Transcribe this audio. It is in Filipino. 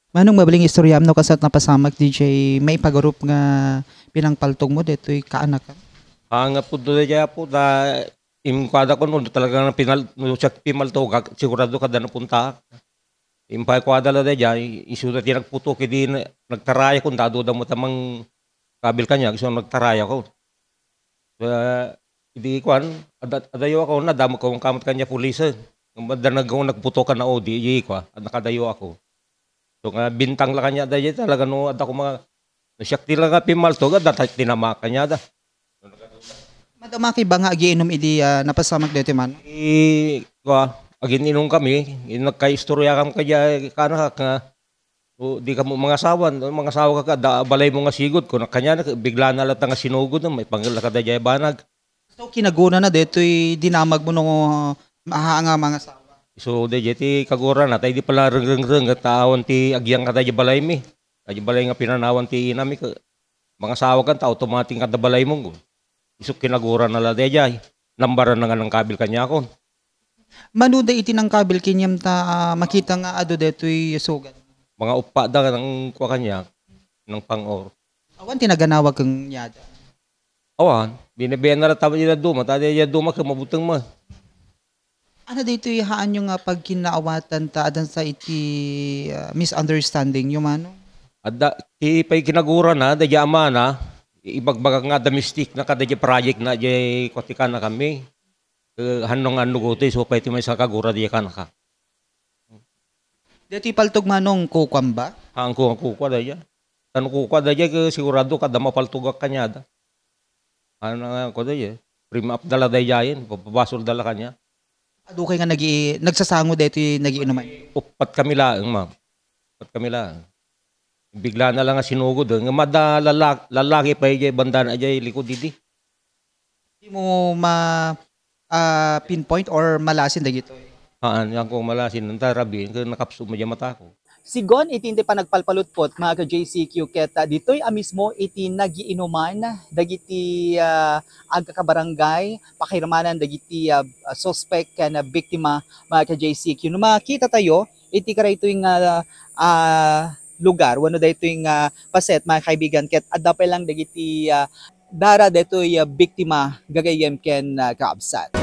Manong mabaling istoryam no kasat napasamak DJ may pagarup nga pinangpaltog mo detoy kaanak ka. Nga po doon dyan po na imkwada ko noon talagang no, siya pimalto sigurado ka na napunta. Impay kwada la dyan isuda ti nagputo kidi nagtaraya ko dado da mo tamang kabil kanya gusto nagtaraya ko. Hindi kwan adayo ako na damo ko ang kamot kanya pulis. Ngada nagputo ka na o di ko at nakadayo ako. So nga bintang la kanya dyan talaga no at ako mga nasyakti lang nga pimalto ga datat tinama kanya da. Madamaki ba nga agiinom idi napasamak detoy man? Agin inong kami, nagka-istorya kam kaya kana ka di ka mo mga asawa ka da balay mo nga sigod ko kanya bigla na lata nga sinugod may pangala ka dayay banag. So kinaguna na detoy dinamag mo no mahanga mga sawa. So dayay ti kagura na tay di pala rengreng nga taon ti agyang ka dayay balay mi. Dayay balay nga pinanawan ti inami ka mga asawa kan ta automatic ka da balay mo. Isuk kinagura na la dayay. Lambaran na nga ng kabil kanya ako. Manuda iti ng kabil kinyam ta makita nga ado detoy sugat. Mga upa da ng kwa kanya ng pang-or. Awan tinaganawag kang yada. Awan, binabayan na rin tama nila duma. Tadi niya duma ka mabutang ma. Ano dito haan yung pag kinaawatan ta adan sa iti misunderstanding yung ano? Ada pay kinagura na da ama na ibagbaga nga da mystic na kada project na jay kotika na kami. Hanong ano ko so pay ti may sa kagura di ka naka. Dito paltog manong kukwam ba? Ang kuha da ya. Tan kuha da ya sigurado kada mapaltugak kanya da. Ano nga ko da ya. Prima up dala da yayin, papabasol dala kanya. Ado kay nga nagsasango dito nagiinuman. Upat kami lang, ma'am. Upat kami lang. Bigla na lang nga sinugod. Nga mada lalaki pa yung banda na dyan likod didi. Hindi mo pinpoint or malasin dagito. Yan kong malasin ng tarabin, nakapso mo dyan mata ko. Sigon iti hindi pa nagpalpalutpot mga ka-JCQ keta ditoy amismo iti nagiinuman dagiti agkakabarangay pakirmanan dagiti suspect na biktima mga ka-JCQ. No makita tayo iti karaytoy nga lugar wano daytoy nga paset mga kaibigan ket adda pa lang dagiti dara daytoy biktima gagayem ken kaabsat.